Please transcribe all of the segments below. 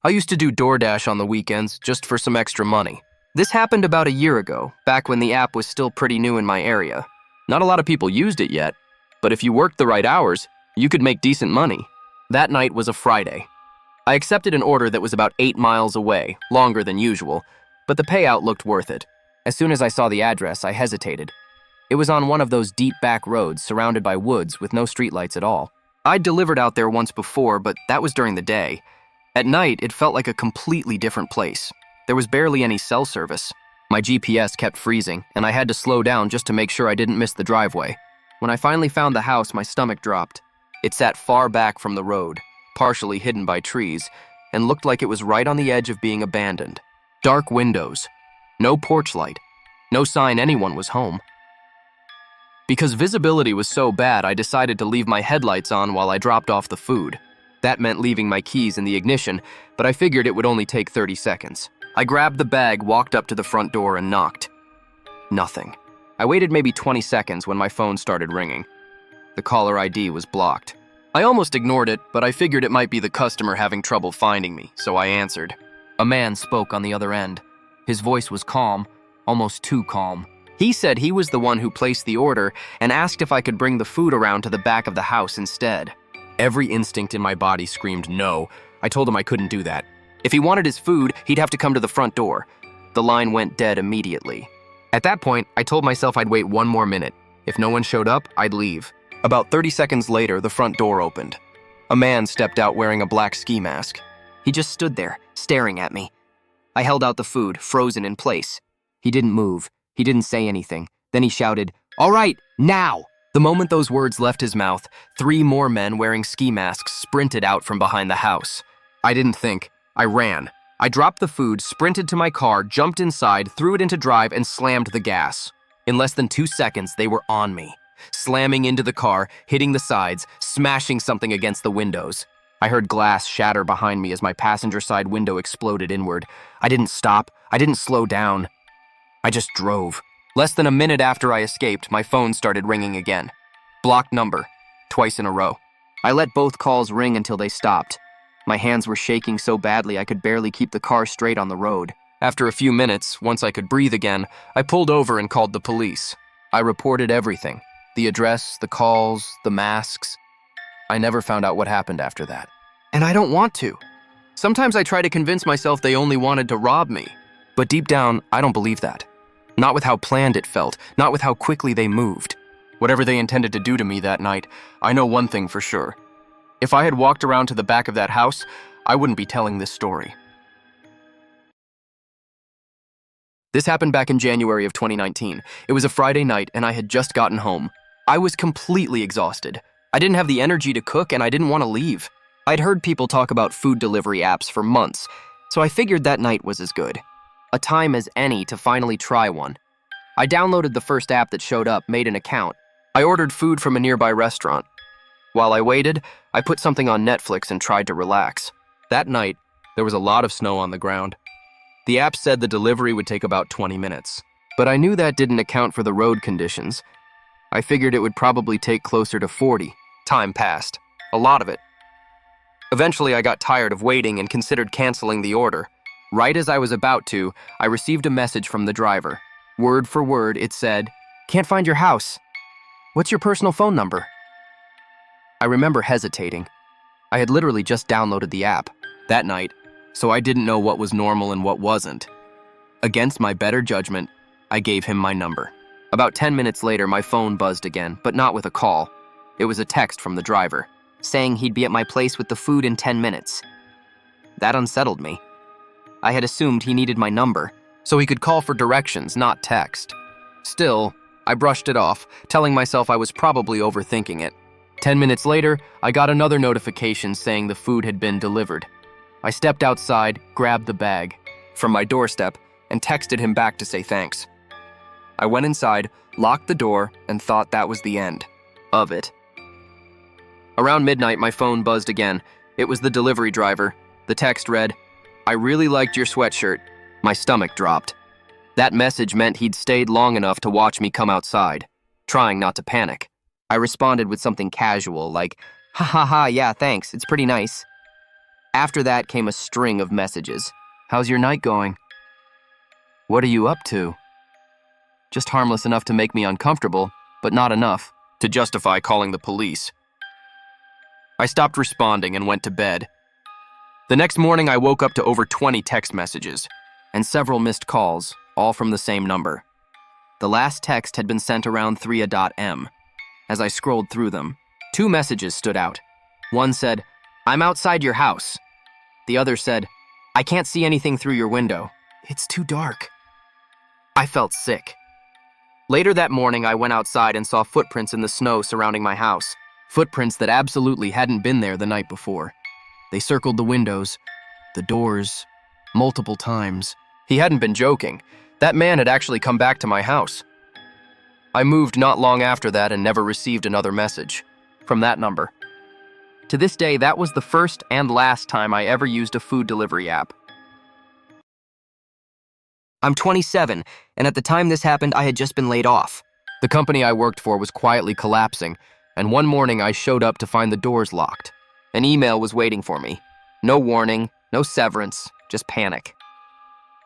I used to do DoorDash on the weekends just for some extra money. This happened about a year ago, back when the app was still pretty new in my area. Not a lot of people used it yet, but if you worked the right hours, you could make decent money. That night was a Friday. I accepted an order that was about 8 miles away, longer than usual, but the payout looked worth it. As soon as I saw the address, I hesitated. It was on one of those deep back roads surrounded by woods with no streetlights at all. I'd delivered out there once before, but that was during the day. At night, it felt like a completely different place. There was barely any cell service. My GPS kept freezing, and I had to slow down just to make sure I didn't miss the driveway. When I finally found the house, my stomach dropped. It sat far back from the road, partially hidden by trees, and looked like it was right on the edge of being abandoned. Dark windows, no porch light, no sign anyone was home. Because visibility was so bad, I decided to leave my headlights on while I dropped off the food. That meant leaving my keys in the ignition, but I figured it would only take 30 seconds. I grabbed the bag, walked up to the front door, and knocked. Nothing. I waited maybe 20 seconds when my phone started ringing. The caller ID was blocked. I almost ignored it, but I figured it might be the customer having trouble finding me, so I answered. A man spoke on the other end. His voice was calm, almost too calm. He said he was the one who placed the order and asked if I could bring the food around to the back of the house instead. Every instinct in my body screamed no. I told him I couldn't do that. If he wanted his food, he'd have to come to the front door. The line went dead immediately. At that point, I told myself I'd wait 1 more minute. If no one showed up, I'd leave. About 30 seconds later, the front door opened. A man stepped out wearing a black ski mask. He just stood there, staring at me. I held out the food, frozen in place. He didn't move. He didn't say anything. Then he shouted, "All right, now!" The moment those words left his mouth, 3 more men wearing ski masks sprinted out from behind the house. I didn't think. I ran. I dropped the food, sprinted to my car, jumped inside, threw it into drive, and slammed the gas. In less than 2 seconds, they were on me, slamming into the car, hitting the sides, smashing something against the windows. I heard glass shatter behind me as my passenger side window exploded inward. I didn't stop. I didn't slow down. I just drove. Less than a minute after I escaped, my phone started ringing again. Blocked number, twice in a row. I let both calls ring until they stopped. My hands were shaking so badly I could barely keep the car straight on the road. After a few minutes, once I could breathe again, I pulled over and called the police. I reported everything. The address, the calls, the masks. I never found out what happened after that. And I don't want to. Sometimes I try to convince myself they only wanted to rob me. But deep down, I don't believe that. Not with how planned it felt, not with how quickly they moved. Whatever they intended to do to me that night, I know one thing for sure. If I had walked around to the back of that house, I wouldn't be telling this story. This happened back in January of 2019. It was a Friday night and I had just gotten home. I was completely exhausted. I didn't have the energy to cook and I didn't want to leave. I'd heard people talk about food delivery apps for months, so I figured that night was as good. A time as any to finally try one. I downloaded the first app that showed up, made an account. I ordered food from a nearby restaurant. While I waited, I put something on Netflix and tried to relax. That night, there was a lot of snow on the ground. The app said the delivery would take about 20 minutes, but I knew that didn't account for the road conditions. I figured it would probably take closer to 40. Time passed. A lot of it. Eventually, I got tired of waiting and considered canceling the order. Right as I was about to, I received a message from the driver. Word for word, it said, "Can't find your house. What's your personal phone number?" I remember hesitating. I had literally just downloaded the app that night, so I didn't know what was normal and what wasn't. Against my better judgment, I gave him my number. About 10 minutes later, my phone buzzed again, but not with a call. It was a text from the driver, saying he'd be at my place with the food in 10 minutes. That unsettled me. I had assumed he needed my number, so he could call for directions, not text. Still, I brushed it off, telling myself I was probably overthinking it. 10 minutes later, I got another notification saying the food had been delivered. I stepped outside, grabbed the bag from my doorstep, and texted him back to say thanks. I went inside, locked the door, and thought that was the end of it. Around midnight, my phone buzzed again. It was the delivery driver. The text read, "I really liked your sweatshirt." My stomach dropped. That message meant he'd stayed long enough to watch me come outside, trying not to panic. I responded with something casual like, "Ha ha ha, yeah, thanks, it's pretty nice." After that came a string of messages. How's your night going? What are you up to? Just harmless enough to make me uncomfortable, but not enough to justify calling the police. I stopped responding and went to bed. The next morning, I woke up to over 20 text messages and several missed calls, all from the same number. The last text had been sent around 3 a.m. As I scrolled through them, 2 messages stood out. One said, "I'm outside your house." The other said, "I can't see anything through your window. It's too dark." I felt sick. Later that morning, I went outside and saw footprints in the snow surrounding my house. Footprints that absolutely hadn't been there the night before. They circled the windows, the doors, multiple times. He hadn't been joking. That man had actually come back to my house. I moved not long after that and never received another message from that number. To this day, that was the first and last time I ever used a food delivery app. I'm 27, and at the time this happened, I had just been laid off. The company I worked for was quietly collapsing, and one morning I showed up to find the doors locked. An email was waiting for me. No warning, no severance, just panic.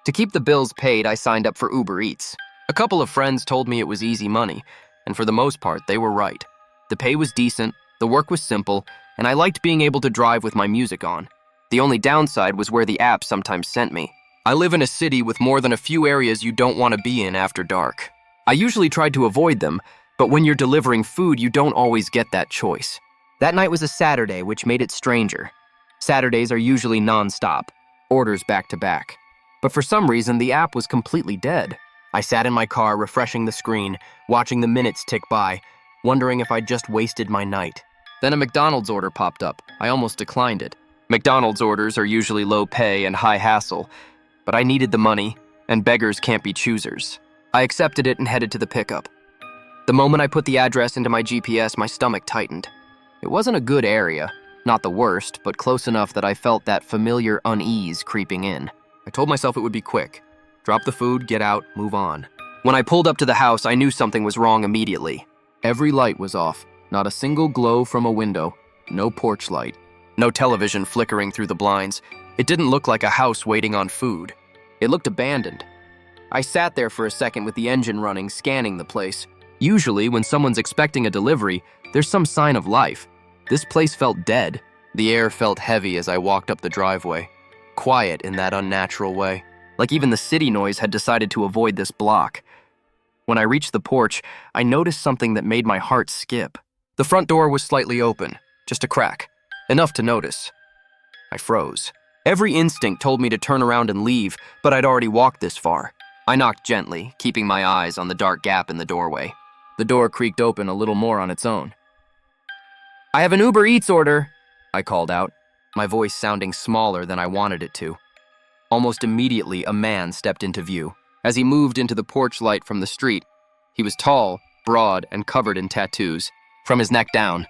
To keep the bills paid, I signed up for Uber Eats. A couple of friends told me it was easy money, and for the most part, they were right. The pay was decent, the work was simple, and I liked being able to drive with my music on. The only downside was where the app sometimes sent me. I live in a city with more than a few areas you don't want to be in after dark. I usually tried to avoid them, but when you're delivering food, you don't always get that choice. That night was a Saturday, which made it stranger. Saturdays are usually non-stop, orders back to back. But for some reason, the app was completely dead. I sat in my car, refreshing the screen, watching the minutes tick by, wondering if I'd just wasted my night. Then a McDonald's order popped up. I almost declined it. McDonald's orders are usually low pay and high hassle, but I needed the money, and beggars can't be choosers. I accepted it and headed to the pickup. The moment I put the address into my GPS, my stomach tightened. It wasn't a good area, not the worst, but close enough that I felt that familiar unease creeping in. I told myself it would be quick. Drop the food, get out, move on. When I pulled up to the house, I knew something was wrong immediately. Every light was off, not a single glow from a window, no porch light, no television flickering through the blinds. It didn't look like a house waiting on food. It looked abandoned. I sat there for a second with the engine running, scanning the place. Usually, when someone's expecting a delivery, there's some sign of life. This place felt dead. The air felt heavy as I walked up the driveway. Quiet in that unnatural way. Like even the city noise had decided to avoid this block. When I reached the porch, I noticed something that made my heart skip. The front door was slightly open, just a crack. Enough to notice. I froze. Every instinct told me to turn around and leave, but I'd already walked this far. I knocked gently, keeping my eyes on the dark gap in the doorway. The door creaked open a little more on its own. "I have an Uber Eats order," I called out, my voice sounding smaller than I wanted it to. Almost immediately, a man stepped into view. As he moved into the porch light from the street, he was tall, broad, and covered in tattoos, from his neck down.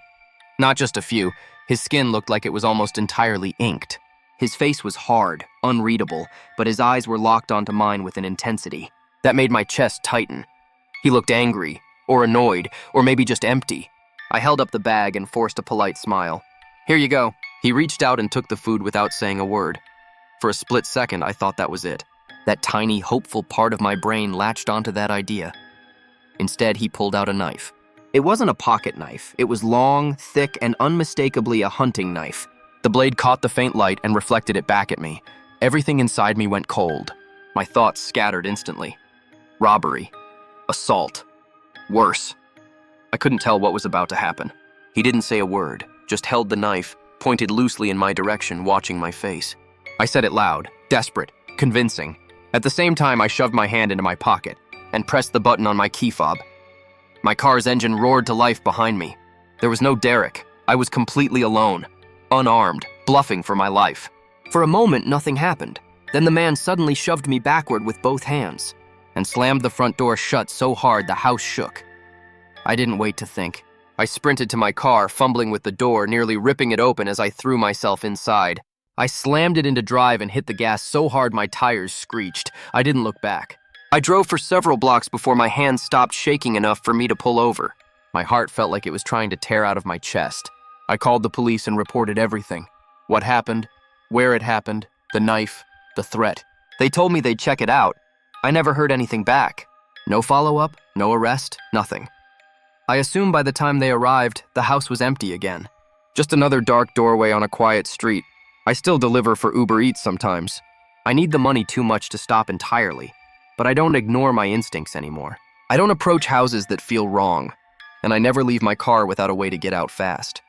Not just a few, his skin looked like it was almost entirely inked. His face was hard, unreadable, but his eyes were locked onto mine with an intensity that made my chest tighten. He looked angry, or annoyed, or maybe just empty. I held up the bag and forced a polite smile. "Here you go." He reached out and took the food without saying a word. For a split second, I thought that was it. That tiny, hopeful part of my brain latched onto that idea. Instead, he pulled out a knife. It wasn't a pocket knife. It was long, thick, and unmistakably a hunting knife. The blade caught the faint light and reflected it back at me. Everything inside me went cold. My thoughts scattered instantly. Robbery. Assault. Worse. I couldn't tell what was about to happen. He didn't say a word, just held the knife, pointed loosely in my direction, watching my face. I said it loud, desperate, convincing. At the same time, I shoved my hand into my pocket and pressed the button on my key fob. My car's engine roared to life behind me. There was no Derek. I was completely alone, unarmed, bluffing for my life. For a moment, nothing happened. Then the man suddenly shoved me backward with both hands and slammed the front door shut so hard the house shook. I didn't wait to think. I sprinted to my car, fumbling with the door, nearly ripping it open as I threw myself inside. I slammed it into drive and hit the gas so hard my tires screeched. I didn't look back. I drove for several blocks before my hands stopped shaking enough for me to pull over. My heart felt like it was trying to tear out of my chest. I called the police and reported everything. What happened, where it happened, the knife, the threat. They told me they'd check it out. I never heard anything back. No follow-up, no arrest, nothing. I assumed by the time they arrived, the house was empty again. Just another dark doorway on a quiet street. I still deliver for Uber Eats sometimes. I need the money too much to stop entirely, but I don't ignore my instincts anymore. I don't approach houses that feel wrong, and I never leave my car without a way to get out fast.